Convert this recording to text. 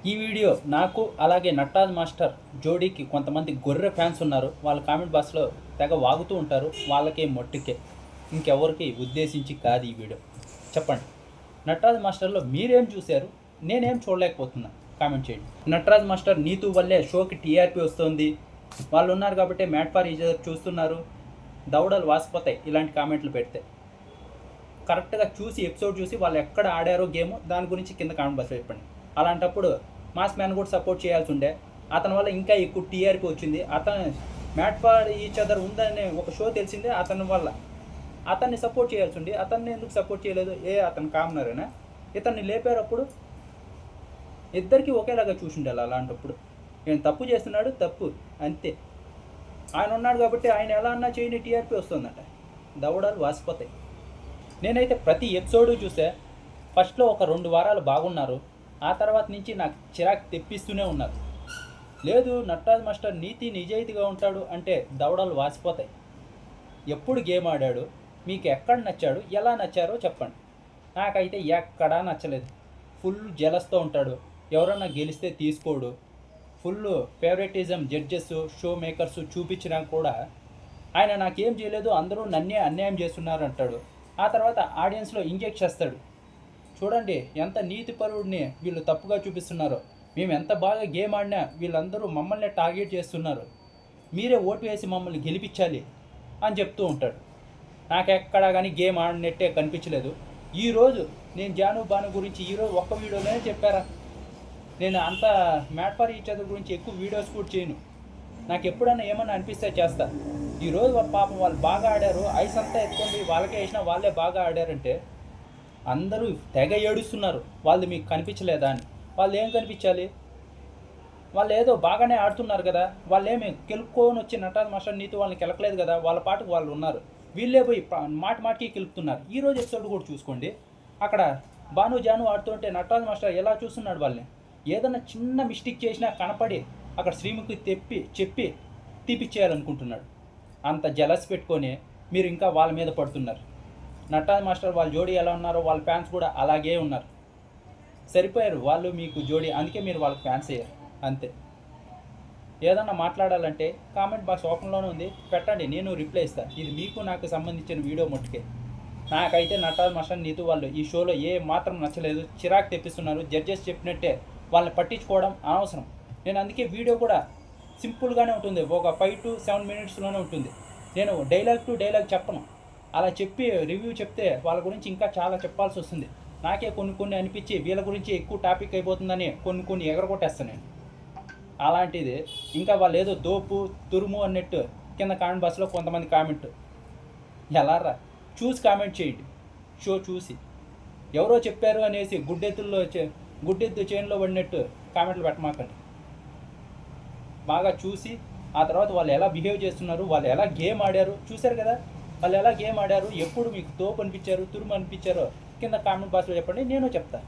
ఈ వీడియో నాకు అలాగే నట్రాజ్ మాస్టర్ జోడీకి కొంతమంది గొర్రె ఫ్యాన్స్ ఉన్నారు. వాళ్ళ కామెంట్ బాక్స్లో తెగ వాగుతూ ఉంటారు. వాళ్ళకే మొట్టికే, ఇంకెవరికి ఉద్దేశించి కాదు ఈ వీడియో. చెప్పండి, నట్రాజ్ మాస్టర్లో మీరేం చూశారు? నేనేం చూడలేకపోతున్నా. కామెంట్ చేయండి. నట్రాజ్ మాస్టర్ నీతు వల్లే షోకి టీఆర్పీ వస్తుంది, వాళ్ళు ఉన్నారు కాబట్టి మ్యాట్ ఫర్ ఈచ్ అదర్ చూస్తున్నారు, దౌడలు వాసిపోతాయి ఇలాంటి కామెంట్లు పెడితే. కరెక్ట్గా చూసి ఎపిసోడ్ చూసి వాళ్ళు ఎక్కడ ఆడారో గేమ్ దాని గురించి కింద కామెంట్ బాక్స్లో చెప్పండి. అలాంటప్పుడు మాస్ మ్యాన్ కూడా సపోర్ట్ చేయాల్సి ఉండే, అతని వల్ల ఇంకా ఎక్కువ టీఆర్పీ వచ్చింది. అతను మ్యాట్ ఫర్ ఈచ్ అదర్ ఉందనే ఒక షో తెలిసిందే అతని వల్ల. అతన్ని సపోర్ట్ చేయాల్సి ఉండి అతన్ని ఎందుకు సపోర్ట్ చేయలేదు? అతను కామనరేనా? ఇతన్ని లేపేటప్పుడు ఇద్దరికి ఒకేలాగా చూసిండాలి. అలాంటప్పుడు నేను తప్పు చేస్తున్నాడు, తప్పు అంతే. ఆయన ఉన్నాడు కాబట్టి ఆయన ఎలా అన్నా చేయని టీఆర్పీ వస్తుందట, దవడాలు వాసిపోతాయి. నేనైతే ప్రతి ఎపిసోడు చూసే, ఫస్ట్లో ఒక 2 వారాలు బాగున్నారు, ఆ తర్వాత నుంచి నాకు చిరాకు తెప్పిస్తూనే ఉన్నారు. లేదు నట్రాజ్ మాస్టర్ నీతి నిజాయితీగా ఉంటాడు అంటే దవడలు వాసిపోతాయి. ఎప్పుడు గేమ్ ఆడాడు, మీకు ఎక్కడ నచ్చాడు, ఎలా నచ్చారో చెప్పండి. నాకైతే ఎక్కడా నచ్చలేదు. ఫుల్ జెలస్తో ఉంటాడు, ఎవరన్నా గెలిస్తే తీసుకోడు. Full favouritism judges show makers చూపించినా కూడా ఆయన నాకేం చేయలేదు, అందరూ నన్నే అన్యాయం చేస్తున్నారు అంటాడు. ఆ తర్వాత ఆడియన్స్లో ఇంజెక్ట్ చేస్తాడు. చూడండి ఎంత నీతిపరుడిని వీళ్ళు తప్పుగా చూపిస్తున్నారో, మేము ఎంత బాగా గేమ్ ఆడినా వీళ్ళందరూ మమ్మల్ని టార్గెట్ చేస్తున్నారు, మీరే ఓటు వేసి మమ్మల్ని గెలిపించాలి అని చెప్తూ ఉంటాడు. నాకెక్కడా కానీ గేమ్ ఆడినట్టే కనిపించలేదు. ఈరోజు నేను జాను బాను గురించి ఈరోజు ఒక్క వీడియోలోనే చెప్పారా? నేను అంత మ్యాట్ ఫర్ ఈచ్ అదర్ గురించి ఎక్కువ వీడియోస్ కూడా చేయను. నాకు ఎప్పుడైనా ఏమన్నా అనిపిస్తే చేస్తా. ఈరోజు పాపం వాళ్ళు బాగా ఆడారు, ఐస్ అంతా ఎత్తుకోండి వాళ్ళకే వేసినా వాళ్ళే బాగా ఆడారంటే అందరూ తెగ ఏడుస్తున్నారు. వాళ్ళు మీకు కనిపించలేదా అని. వాళ్ళు ఏం కనిపించాలి? వాళ్ళు ఏదో బాగానే ఆడుతున్నారు కదా, వాళ్ళు ఏమి గెలుపుకొని వచ్చి నట్రాజ్ మాస్టర్ నీతి వాళ్ళని కెలకలేదు కదా, వాళ్ళ పాటుకు వాళ్ళు ఉన్నారు. వీళ్ళే పోయి మాటికి గెలుపుతున్నారు. ఈరోజు ఎపిసోడ్ కూడా చూసుకోండి, అక్కడ బాను జాను ఆడుతుంటే నట్రాజ్ మాస్టర్ ఎలా చూస్తున్నాడు వాళ్ళని. ఏదన్నా చిన్న మిస్టేక్ చేసినా కనపడి అక్కడ శ్రీముఖి చెప్పి తీపిచ్చేయాలనుకుంటున్నాడు. అంత జలస్ పెట్టుకొని మీరు ఇంకా వాళ్ళ మీద పడుతున్నారు. నట్రాజ్ మాస్టర్ వాళ్ళ జోడీ ఎలా ఉన్నారో వాళ్ళ ఫ్యాన్స్ కూడా అలాగే ఉన్నారు. సరిపోయారు వాళ్ళు మీకు జోడీ, అందుకే మీరు వాళ్ళకి ఫ్యాన్స్ అయ్యారు అంతే. ఏదన్నా మాట్లాడాలంటే కామెంట్ బాక్స్ ఓపెన్లోనే ఉంది, పెట్టండి, నేను రిప్లై ఇస్తాను. ఇది మీకు నాకు సంబంధించిన వీడియో మట్టుకే. నాకైతే నట్రాజ్ మాస్టర్ నీతు వాళ్ళు ఈ షోలో ఏ మాత్రం నచ్చలేదు, చిరాకు తెప్పిస్తున్నారు. జడ్జెస్ చెప్పినట్టే వాళ్ళని పట్టించుకోవడం అనవసరం. నేను అందుకే వీడియో కూడా సింపుల్గానే ఉంటుంది, ఒక 5 to 7 minutesలోనే ఉంటుంది. నేను డైలాగ్ టు డైలాగ్ చెప్పను. అలా చెప్పి రివ్యూ చెప్తే వాళ్ళ గురించి ఇంకా చాలా చెప్పాల్సి వస్తుంది. నాకే కొన్ని అనిపించి వీళ్ళ గురించి ఎక్కువ టాపిక్ అయిపోతుందని కొన్ని ఎగరగొట్టేస్తాను నేను. అలాంటిది ఇంకా వాళ్ళు ఏదో దోపు తురుము అన్నట్టు కింద కామెంట్ బాక్స్లో కొంతమంది కామెంట్. ఎలారా చూసి కామెంట్ చేయండి. షో చూసి ఎవరో చెప్పారు అనేసి గుడ్డెద్దు చైన్లో పడినట్టు కామెంట్లు పెట్టమాకండి. బాగా చూసి ఆ తర్వాత వాళ్ళు ఎలా బిహేవ్ చేస్తున్నారు, వాళ్ళు ఎలా గేమ్ ఆడారు చూశారు కదా. వాళ్ళు ఎలా గేమ్ ఆడారు, ఎప్పుడు మీకు తోపు అనిపించారు, తురుము అనిపించారో కింద కామెంట్ బాక్స్లో చెప్పండి, నేను చెప్తాను.